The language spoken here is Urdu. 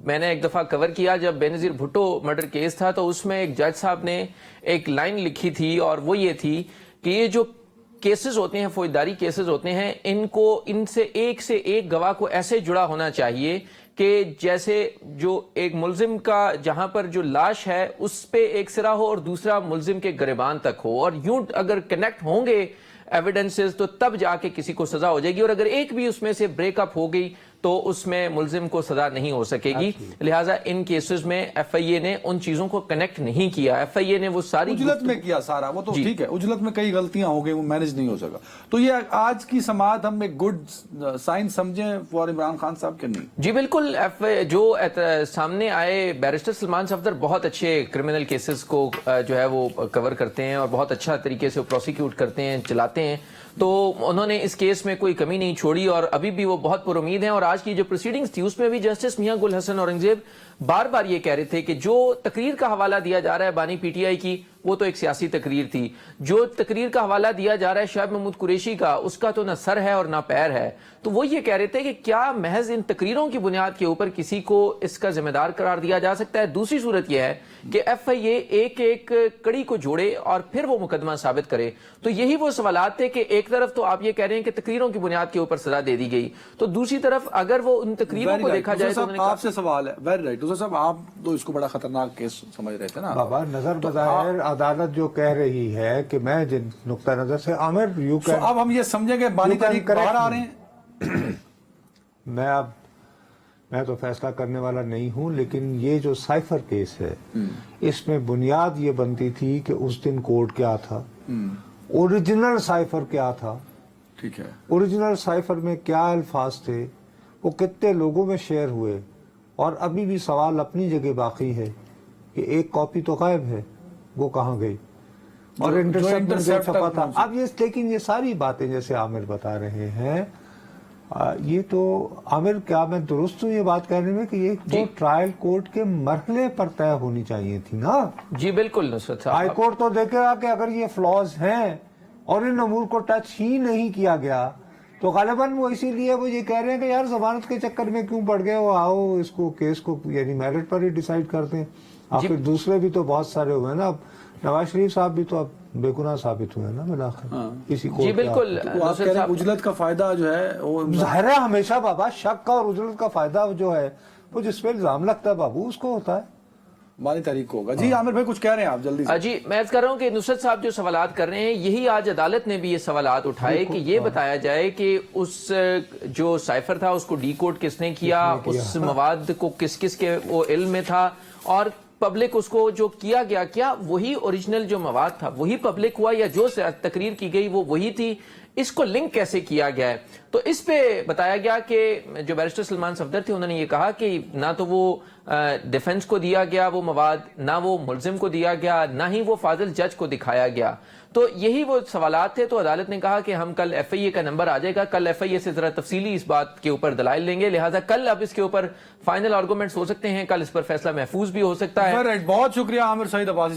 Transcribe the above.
میں نے ایک دفعہ کور کیا جب بے نظیر بھٹو مرڈر کیس تھا تو اس میں ایک جج صاحب نے ایک لائن لکھی تھی اور وہ یہ تھی کہ یہ جو کیسز ہوتے ہیں فوجداری کیسز ہوتے ہیں ان سے ایک گواہ کو ایسے جڑا ہونا چاہیے کہ جیسے جو ایک ملزم کا جہاں پر جو لاش ہے اس پہ ایک سرا ہو اور دوسرا ملزم کے گریبان تک ہو، اور یوں اگر کنیکٹ ہوں گے ایویڈنسز تو تب جا کے کسی کو سزا ہو جائے گی، اور اگر ایک بھی اس میں سے بریک اپ ہو گئی تو اس میں ملزم کو سزا نہیں ہو سکے گی۔ لہٰذا ان کیسز میں ایف آئی اے نے ان چیزوں کو کنیکٹ نہیں کیا، ایف آئی اے نے وہ ساری اجلت میں کیا سارا، وہ تو ٹھیک ہے، اجلت میں کئی غلطیاں ہو گئی، وہ مینج نہیں ہو سکا۔ تو یہ آج کی سماعت ہم ایک گڈ سائن سمجھیں فار عمران خان صاحب کے نہیں؟ جی بالکل، جو سامنے آئے بیرسٹر سلمان صفدر بہت اچھے کرمنل کیسز کو جو ہے وہ کور کرتے ہیں اور بہت اچھا طریقے سے پروسیکیوٹ کرتے ہیں، چلاتے ہیں، تو انہوں نے اس کیس میں کوئی کمی نہیں چھوڑی اور ابھی بھی وہ بہت پر امید ہیں۔ اور آج کی جو پروسیڈنگز تھی اس میں بھی جسٹس میاں گل حسن اورنگزیب بار بار یہ کہہ رہے تھے کہ جو تقریر کا حوالہ دیا جا رہا ہے بانی پی ٹی آئی کی وہ تو ایک سیاسی تقریر تھی، جو تقریر کا حوالہ دیا جا رہا ہے شعیب محمود قریشی کا اس کا تو نہ سر ہے اور نہ پیر ہے۔ تو وہ یہ کہہ رہے تھے کہ کیا محض ان تقریروں کی بنیاد کے اوپر کسی کو اس کا ذمہ دار قرار دیا جا سکتا ہے؟ دوسری صورت یہ ہے کہ ایف آئی اے ایک ایک کڑی کو جوڑے اور پھر وہ مقدمہ ثابت کرے۔ تو یہی وہ سوالات تھے کہ ایک طرف تو آپ یہ کہہ رہے ہیں کہ تقریروں کی بنیاد کے اوپر سزا دے دی گئی، تو دوسری طرف اگر وہ ان تقریروں کو دیکھا جائے تو آپ سے سوال ہے، ویری رائٹ دوسرا صاحب، آپ تو اس کو بڑا خطرناک کیس سمجھ رہے تھے نا بابا؟ نظر بظاہر عدالت جو کہہ رہی ہے کہ میں جن نقطہ نظر سے عامر یو کہ اب ہم یہ سمجھیں کہ بانی طریق باہر آ رہے ہیں۔ میں تو فیصلہ کرنے والا نہیں ہوں، لیکن یہ جو سائفر کیس ہے اس میں بنیاد یہ بنتی تھی کہ اس دن کوڈ کیا تھا، اوریجنل سائفر کیا تھا، ٹھیک ہے، اوریجنل سائفر میں کیا الفاظ تھے، وہ کتنے لوگوں میں شیئر ہوئے، اور ابھی بھی سوال اپنی جگہ باقی ہے کہ ایک کاپی تو غائب ہے، وہ کہاں گئی، اور انٹرسیپٹ چھپا تھا۔ اب لیکن یہ ساری باتیں جیسے عامر بتا رہے ہیں، یہ تو عامر کیا میں درست ہوں یہ بات کہنے میں کہ یہ تو ٹرائل کورٹ کے مرحلے پر طے ہونی چاہیے تھی نا؟ جی بالکل نصرت صاحب، ہائی کورٹ تو دیکھے گا کہ اگر یہ فلاز ہیں اور ان امور کو ٹچ ہی نہیں کیا گیا تو غالباً وہ اسی لیے وہ یہ کہہ رہے ہیں کہ یار ضمانت کے چکر میں کیوں پڑ گئے، وہ آؤ اس کو کیس کو یعنی میرٹ پر ہی ڈیسائیڈ کرتے ہیں۔ آخر دوسرے بھی تو بہت سارے ہوئے ہیں نا، اب نواز شریف صاحب بھی تو اب بے گناہ ثابت ہوئے ہیں نا بالآخر کسی کو۔ جی بالکل، آپ کہہ رہے ہیں اجلت کا فائدہ جو ہے وہ ظاہر ہے ہمیشہ بابا شک کا اور اجلت کا فائدہ جو ہے وہ جس پہ الزام لگتا ہے بابو اس کو ہوتا ہے، بانی طریق کو ہوگا۔ جی عامر بھائی کچھ کہہ رہے ہیں آپ جلدی سے؟ جی میں عرض کر رہا ہوں کہ نصرت صاحب جو سوالات کر رہے ہیں یہی آج عدالت نے بھی یہ سوالات اٹھائے کہ یہ بتایا جائے کہ اس جو سائفر تھا اس کو ڈی کوڈ کس نے کیا، اس مواد کو کس کس کے وہ علم میں تھا، اور پبلک اس کو جو کیا گیا کیا وہی اوریجنل جو مواد تھا وہی پبلک ہوا، یا جو تقریر کی گئی وہ وہی تھی، اس کو لنک کیسے کیا گیا ہے۔ تو اس پہ بتایا گیا کہ جو بیرسٹر سلمان صفدر تھے انہوں نے یہ کہا کہ نہ تو وہ ڈیفنس کو دیا گیا وہ مواد، نہ وہ ملزم کو دیا گیا، نہ ہی وہ فاضل جج کو دکھایا گیا۔ تو یہی وہ سوالات تھے، تو عدالت نے کہا کہ ہم کل ایف آئی اے کا نمبر آ جائے گا، کل ایف آئی اے سے ذرا تفصیلی اس بات کے اوپر دلائل لیں گے، لہٰذا کل اب اس کے اوپر فائنل آرگومنٹس ہو سکتے ہیں، کل اس پر فیصلہ محفوظ بھی ہو سکتا ہے۔ بہت شکریہ عامر سعید عباسی۔